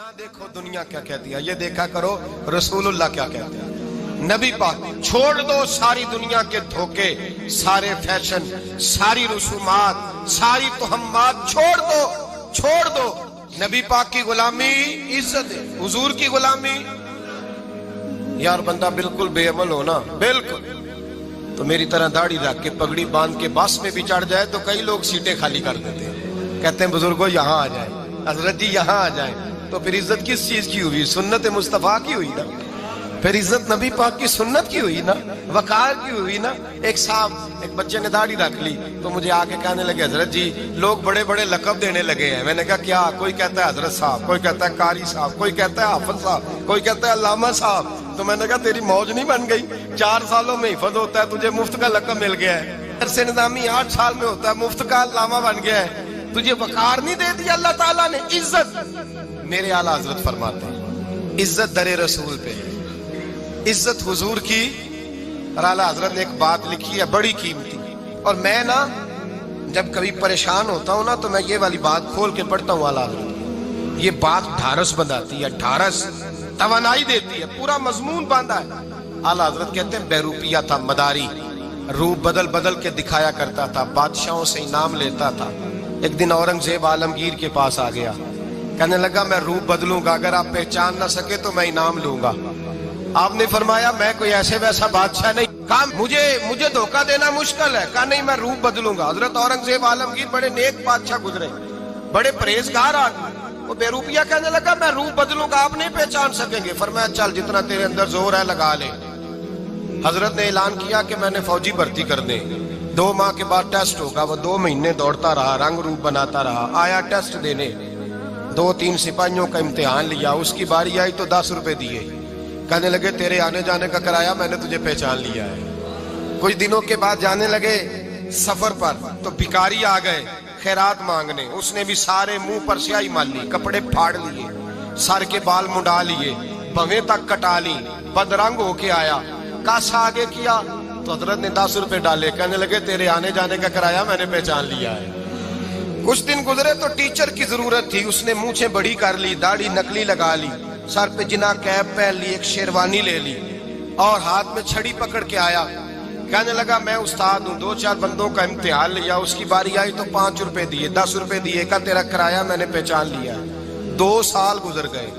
ना देखो दुनिया क्या कहती है, ये देखा करो रसूलुल्लाह क्या कहते हैं। नबी पाक छोड़ दो सारी दुनिया के धोखे, सारे फैशन, सारी रसूमात, सारी तोहम्मात छोड़ दो। नबी पाक की गुलामी इज्जत है, हुजूर की गुलामी। यार बंदा बिल्कुल बेअमल हो ना, बिल्कुल, तो मेरी तरह दाढ़ी रख के पगड़ी बांध के बस में भी चढ़ जाए तो कई लोग सीटें खाली कर देते हैं, कहते हैं बुजुर्गो यहाँ आ जाए, हजरत जी यहाँ आ जाए। तो फिर इज्जत किस चीज की हुई? सुन्नत मुस्तफा की हुई ना, फिर इज्जत नबी पाक की सुन्नत की हुई ना, वकार की हुई ना। एक साहब, एक बच्चे ने दाढ़ी रख ली तो मुझे आके कहने लगे हजरत जी लोग बड़े बड़े लकब देने लगे हैं। मैंने कहा क्या? कोई कहता है हजरत साहब, कोई कहता है कारी साहब, कोई कहता है हाफिज साहब, कोई कहता है अल्लामा साहब। तो मैंने कहा तेरी मौज नहीं बन गई? 4 सालों में हिफज होता है, तुझे मुफ्त का लकब मिल गया है। से निजामी 8 साल में होता है, मुफ्त का अल्लामा बन गया है। तुझे वकार नहीं दे दिया अल्लाह ताला ने, इज्जत। मेरे आला हजरत फरमाते हैं इज्जत दरे रसूल पे है, इज्जत हुजूर की। और आला हजरत ने एक बात लिखी है बड़ी कीमती, और मैं ना जब कभी परेशान होता हूं ना तो मैं ये वाली बात खोल के पढ़ता हूँ। आला हजरत ये बात ढारस बनाती है, ढारस तवानाई देती है, पूरा मजमून बांधा है। आला हजरत कहते हैं बेरूपिया था मदारी, रूप बदल बदल के दिखाया करता था, बादशाहों से इनाम लेता था। एक दिन औरंगजेब आलमगीर के पास आ गया, कहने लगा मैं रूप बदलूंगा, अगर आप पहचान ना सके तो मैं इनाम लूंगा। आपने फरमाया मैं कोई ऐसे वैसा बादशाह नहीं, कहा मुझे धोखा देना मुश्किल है। कहा नहीं मैं रूप बदलूंगा। हजरत औरंगजेब आलमगीर बड़े नेक बादशाह गुजरे, बड़े परहेजगार आदमी। वो बेरूपिया कहने लगा मैं रूप बदलूंगा, आप नहीं पहचान सकेंगे। फरमाया चल जितना तेरे अंदर जोर है लगा ले। हजरत ने ऐलान किया कि मैंने फौजी भर्ती कर दे, 2 माह के बाद टेस्ट होगा। वो 2 महीने दौड़ता रहा, रंग रूप बनाता रहा, आया टेस्ट देने, 2-3 सिपाहियों का इम्तिहान लिया। उसकी बारी आई तो 10 रुपए दिए, कहने लगे तेरे आने जाने का किराया मैंने तुझे पहचान लिया है। कुछ दिनों के बाद जाने लगे सफर पर तो भिखारी आ गए खैरात मांगने। उसने भी सारे मुंह पर स्याही माली, कपड़े फाड़ लिए, सर के बाल मुंडा लिए, भवें तक कटा ली, बदरंग होके आया। कासा आगे किया तो हजरत ने 10 रुपए डाले, कहने लगे तेरे आने जाने का किराया मैंने पहचान लिया है। कुछ दिन गुजरे तो टीचर की जरूरत थी, उसने मूछें बड़ी कर ली, दाढ़ी नकली लगा ली, सर पे जिना कैप पहन ली, एक शेरवानी ले ली और हाथ में छड़ी पकड़ के आया। कहने लगा मैं उस्ताद हूँ, 2-4 बंदों का इम्तिहान लिया, उसकी बारी आई तो 5 रुपए दिए, 10 रुपए दिए, का तेरा किराया मैंने पहचान लिया। 2 साल गुजर गए,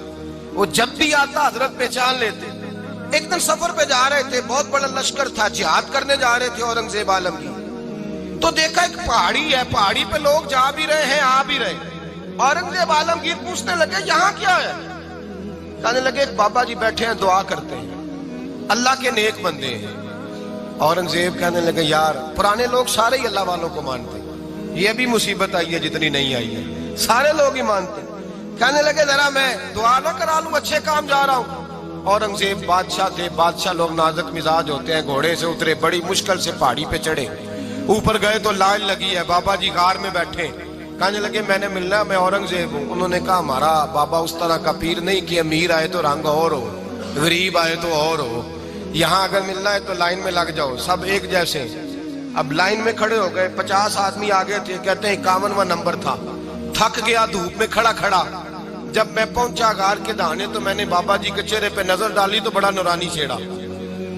वो जब भी आता हजरत पहचान लेते। एक दिन सफर पे जा रहे थे, बहुत बड़ा लश्कर था, जिहाद करने जा रहे थे औरंगजेब आलमगीर। तो देखा एक पहाड़ी है, पहाड़ी पे लोग जा भी रहे हैं आ भी रहे। औरंगजेब आलमगीर पूछने लगे यहाँ क्या है? कहने लगे बाबा जी बैठे हैं दुआ करते हैं, अल्लाह के नेक बंदे हैं। औरंगजेब कहने लगे यार पुराने लोग सारे ही अल्लाह वालों को मानते, ये अभी मुसीबत आई है जितनी नहीं आई है, सारे लोग ही मानते। कहने लगे जरा मैं दुआ ना करा लूं, अच्छे काम जा रहा हूं। औरंगजेब बादशाह थे, बादशाह लोग नाजुक मिजाज होते हैं। घोड़े से उतरे, बड़ी मुश्किल से पहाड़ी पे चढ़े, ऊपर गए तो लाइन लगी है, बाबा जी गार में बैठे। कहने लगे मैंने मिलना, मैं औरंगजेब हूँ। उन्होंने कहा हमारा बाबा उस तरह का पीर नहीं कि अमीर आए तो रंग और हो, गरीब आए तो और हो, यहाँ अगर मिलना है तो लाइन में लग जाओ, सब एक जैसे। अब लाइन में खड़े हो गए, 50 आदमी आगे थे, कहते हैं 51वां नंबर था। थक गया धूप में खड़ा खड़ा। जब मैं पहुंचा गार के दाने तो मैंने बाबा जी के चेहरे पे नजर डाली तो बड़ा नूरानी चेहरा,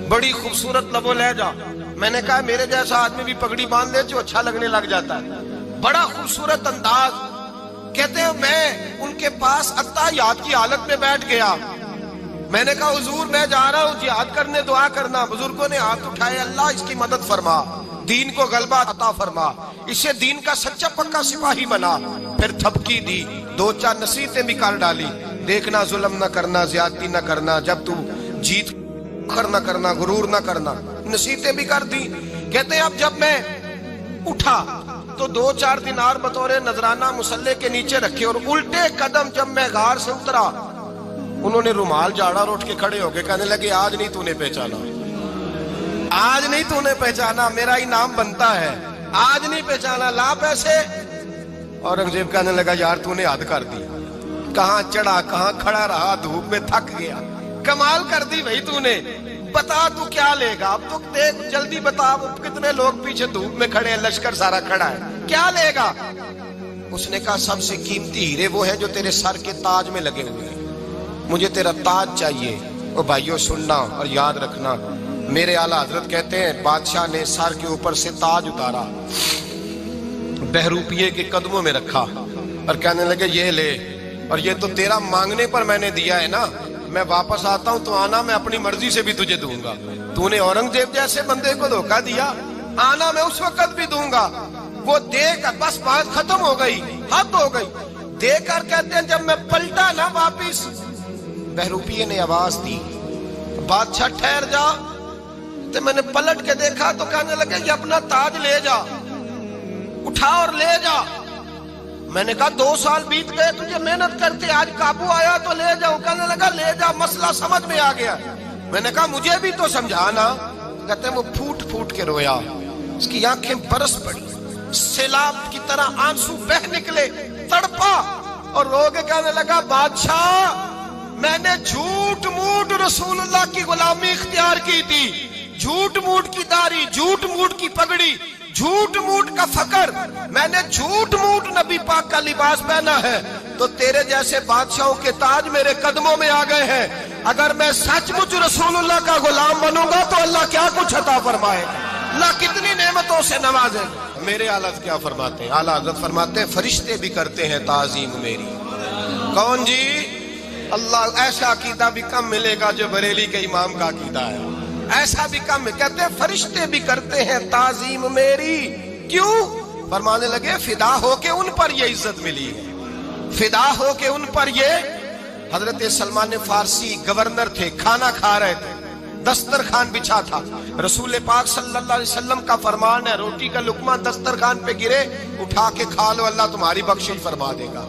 बड़ी खूबसूरत लबो लहजा। मैंने कहा मेरे जैसा आदमी भी पगड़ी बांध ले जो अच्छा लगने लग जाता है, बड़ा खूबसूरत अंदाज। कहते हैं मैं उनके पास अत्ताहियात की हालत में बैठ गया। मैंने कहा हुजूर मैं जा रहा हूँ जिहाद करने, दुआ करना। बुजुर्गों ने हाथ उठाए, अल्लाह इसकी मदद फरमा, दीन को गलबा अता फरमा, इसे दीन का सच्चा पक्का सिपाही बना। फिर थपकी दी, 2-4 नसीहतें भी कर डाली, देखना जुल्म न करना, ज्यादती न करना, जब तू जीत करना करना, गुरूर न करना, नसीहतें भी कर दी। कहते अब जब मैं उठा तो 2-4 दिनार बतौरे नजराना मुसल्ले के नीचे रखे, और उल्टे कदम जब मैं गार से उतरा उन्होंने रुमाल झाड़ा और उठ के खड़े हो गए। कहने लगे आज नहीं तूने पहचाना, आज नहीं तूने पहचाना, मेरा इनाम बनता है, आज नहीं पहचाना, ला पैसे। औरंगजेब कहने लगा यार तूने हद कर दी, कहाँ चढ़ा कहाँ खड़ा रहा, धूप में थक गया, कमाल कर दी भाई तूने। बता तू क्या लेगा, अब तो देख जल्दी बता, कितने लोग पीछे धूप में खड़े हैं, लश्कर सारा खड़ा है, क्या लेगा? اس نے کہا سب سے قیمتی ہیرے وہ ہیں جو تیرے سر کے تاج میں لگے ہوئے ہیں، مجھے تیرا تاج چاہیے۔ او بھائیو سننا اور یاد رکھنا، میرے اعلیٰ حضرت کہتے ہیں بادشاہ نے سر کے اوپر سے تاج اتارا، بہروپیے کے قدموں میں رکھا اور کہنے لگے یہ لے، اور یہ تو تیرا مانگنے پر میں نے دیا ہے نا، میں واپس آتا ہوں تو آنا میں اپنی مرضی سے بھی تجھے دوں گا۔ تو نے اورنگزیب جیسے بندے کو دھوکہ دیا، آنا میں اس وقت بھی دوں گا۔ وہ دے کر بس بات ختم ہو گئی، حد ہو گئی۔ دے کر کہتے ہیں جب میں پلٹا نا واپس، بہروپیے نے آواز دی بادشاہ ٹھہر جا، تو میں نے پلٹ کے دیکھا تو کہنے لگے یہ اپنا تاج لے جا، اٹھا اور لے جا۔ میں نے کہا 2 سال بیت گئے تجھے محنت کرتے، آج قابو آیا تو لے جاؤ۔ کہنے لگا لے جا، مسئلہ سمجھ میں آ گیا۔ میں نے کہا مجھے بھی تو سمجھانا۔ کہتے ہیں وہ پھوٹ پھوٹ کے رویا، اس کی آنکھیں برس پڑی، سیلاب کی طرح آنسو بہ نکلے، تڑپا اور رو کے کہنے لگا بادشاہ میں نے جھوٹ موٹ رسول اللہ کی غلامی اختیار کی تھی، جھوٹ موٹ کی داڑھی، جھوٹ موٹ کی پگڑی، جھوٹ موٹ کا فقر، میں نے جھوٹ موٹ نبی پاک کا لباس پہنا ہے، تو تیرے جیسے بادشاہوں کے تاج میرے قدموں میں آ گئے ہیں۔ اگر میں سچ مچ رسول اللہ کا غلام بنوں گا تو اللہ کیا کچھ عطا فرمائے گا، اللہ کتنی نعمتوں سے نوازے گا۔ میرے اعلیٰ کیا فرماتے ہیں؟ اعلیٰ حضرت فرماتے ہیں فرشتے بھی کرتے ہیں تعظیم میری۔ کون جی؟ اللہ ایسا عقیدہ بھی کم ملے گا جو بریلی کے امام کا عقیدہ ہے، ایسا بھی کم۔ کہتے ہیں فرشتے بھی کرتے ہیں تعظیم میری۔ کیوں؟ فرمانے لگے فدا ہو کے ان پر یہ عزت ملی ہے، فدا ہو کے ان پر یہ۔ حضرت سلمان فارسی گورنر تھے، کھانا کھا رہے تھے، دسترخوان بچھا تھا، رسول پاک صلی اللہ علیہ وسلم کا فرمان ہے روٹی کا لقمہ دسترخوان پہ گرے اٹھا کے کھا لو، اللہ تمہاری بخشش فرما دے گا۔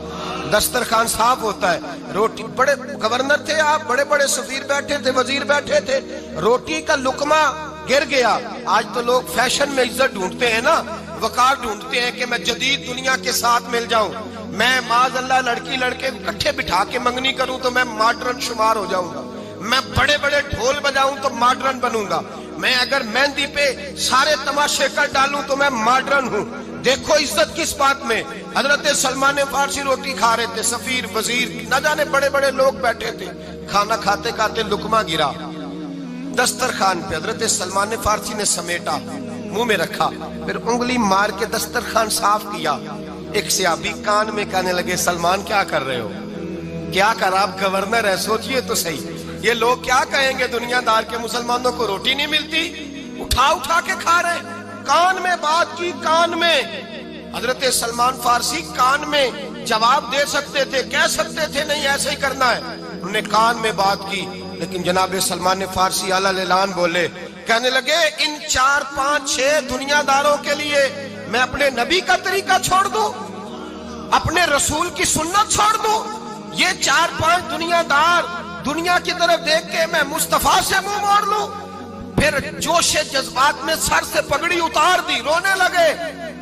دسترخوان صاف ہوتا ہے، روٹی، بڑے گورنر تھے آپ، بڑے بڑے سفیر بیٹھے تھے، وزیر بیٹھے تھے، روٹی کا لقمہ گر گیا۔ آج تو لوگ فیشن میں عزت ڈھونڈتے ہیں نا، وقار ڈھونڈتے ہیں کہ میں جدید دنیا کے ساتھ مل جاؤں، میں معاذ اللہ لڑکی لڑکے اکٹھے بٹھا کے منگنی کروں تو میں ماڈرن شمار ہو جاؤں گا، میں بڑے بڑے ڈھول بجاؤں تو ماڈرن بنوں گا، میں اگر مہندی پہ سارے تماشے کر ڈالوں تو میں ماڈرن ہوں۔ دیکھو عزت کس بات میں۔ حضرت سلمان فارسی روٹی کھا رہے تھے، سفیر وزیر نہ جانے بڑے بڑے لوگ بیٹھے تھے، کھانا کھاتے کھاتے لقمہ گرا دسترخوان پہ، حضرت سلمان فارسی نے سمیٹا، منہ میں رکھا، پھر انگلی مار کے دسترخوان صاف کیا۔ ایک صحابی کان میں کہنے لگے سلمان کیا کر رہے ہو، کیا کر، آپ گورنر ہے، سوچئے تو صحیح، یہ لوگ کیا کہیں گے دنیا دار کے مسلمانوں کو روٹی نہیں ملتی، اٹھا اٹھا کے کھا رہے۔ کان میں بات کی، کان میں۔ حضرت سلمان فارسی کان میں جواب دے سکتے تھے، کہہ سکتے تھے نہیں ایسے ہی کرنا ہے، انہوں نے کان میں بات کی، لیکن جناب سلمان فارسی اعلیٰ اعلان بولے، کہنے لگے ان 4 5 6 دنیا داروں کے لیے میں اپنے نبی کا طریقہ چھوڑ دوں، اپنے رسول کی سنت چھوڑ دوں؟ یہ 4 5 دنیا دار دنیا کی طرف دیکھ کے میں مصطفیٰ سے منہ موڑ لوں؟ پھر جوش جذبات میں سر سے پگڑی اتار دی، رونے لگے۔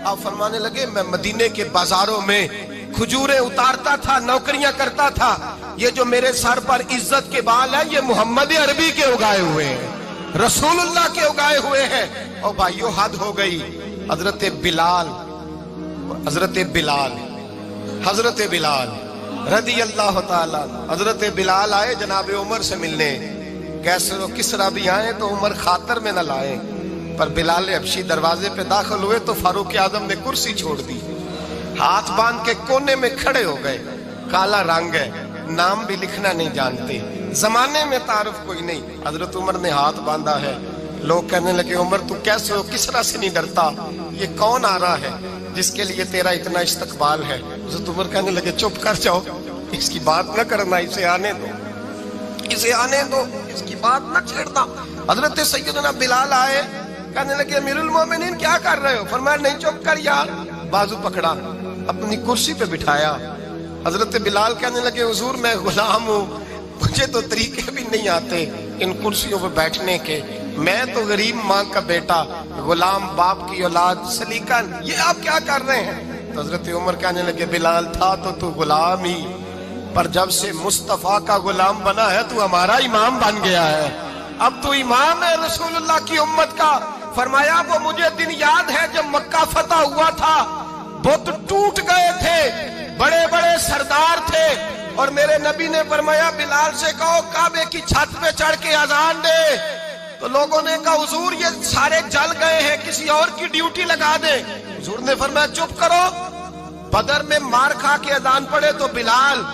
آپ فرمانے لگے میں مدینے کے بازاروں میں کھجوریں اتارتا تھا، نوکریاں کرتا تھا، یہ جو میرے سر پر عزت کے بال ہیں یہ محمد عربی کے اگائے ہوئے ہیں، رسول اللہ کے اگائے ہوئے ہیں۔ اور بھائیو حد ہو گئی۔ حضرت بلال رضی اللہ تعالیٰ، حضرت بلال آئے جناب عمر سے ملنے، کیسے کسرا بھی آئے تو عمر خاطر میں نہ لائے، پر بلال حبشی دروازے پہ داخل ہوئے تو فاروق اعظم نے کرسی چھوڑ دی، ہاتھ باندھ کے کونے میں کھڑے ہو گئے، کالا رنگ ہے، نام بھی لکھنا نہیں جانتے، زمانے میں تعارف کوئی نہیں، حضرت عمر نے ہاتھ باندھا ہے۔ لوگ کہنے لگے عمر تو کیسے ہو، کسرا سے نہیں ڈرتا، یہ کون آ رہا ہے جس کے لیے تیرا اتنا استقبال ہے؟ حضرت عمر کہنے لگے چپ کر جاؤ، اس کی بات نہ کرنا، اسے آنے دو، اسے آنے دو، اس کی بات نہ چھیڑنا۔ حضرت سیدنا بلال آئے، کہنے لگے امیر المومنین کیا کر رہے ہو؟ فرمایا نہیں چپ کر یار، بازو پکڑا، اپنی کرسی پہ بٹھایا۔ حضرت بلال کہنے لگے حضور میں غلام ہوں، مجھے تو طریقے بھی نہیں آتے ان کرسیوں پہ بیٹھنے کے، میں تو غریب ماں کا بیٹا، غلام باپ کی اولاد، سلیقن، یہ آپ کیا کر رہے ہیں؟ تو حضرت عمر کہنے لگے بلال تھا تو غلام ہی، پر جب سے مصطفیٰ کا غلام بنا ہے تو ہمارا امام بن گیا ہے، اب تو امام ہے رسول اللہ کی امت کا۔ فرمایا وہ مجھے دن یاد ہے جب مکہ فتح ہوا تھا، बुत टूट गए थे, बड़े बड़े सरदार थे, और मेरे नबी ने फरमाया बिलाल से कहो काबे की छत पे चढ़ के अजान दे। तो लोगों ने कहा हुजूर ये सारे जल गए हैं, किसी और की ड्यूटी लगा दे। हुजूर ने फरमाया चुप करो, बदर में मार खा के अजान पड़े तो बिलाल,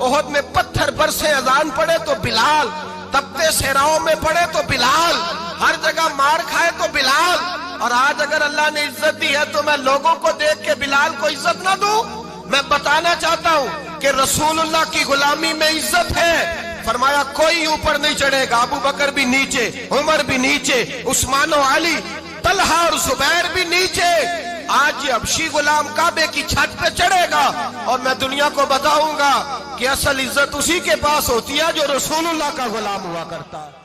ओहद में पत्थर बरसे अजान पड़े तो बिलाल, तपते सहराओं में पड़े तो बिलाल, हर जगह मार खाए तो बिलाल। और आज अगर अल्लाह ने इज्जत दी है तो मैं लोगों को देख के बिलाल को इज्जत ना दूं? मैं बताना चाहता हूं कि रसूलुल्लाह की गुलामी में इज्जत है। फरमाया कोई ऊपर नहीं चढ़ेगा, अबू बकर भी नीचे, उमर भी नीचे, उस्मान और अली, तलहा और जुबैर भी नीचे। आज ये हबशी गुलाम काबे की छत पे चढ़ेगा और मैं दुनिया को बताऊंगा कि असल इज्जत उसी के पास होती है जो रसूलुल्लाह का गुलाम हुआ करता है।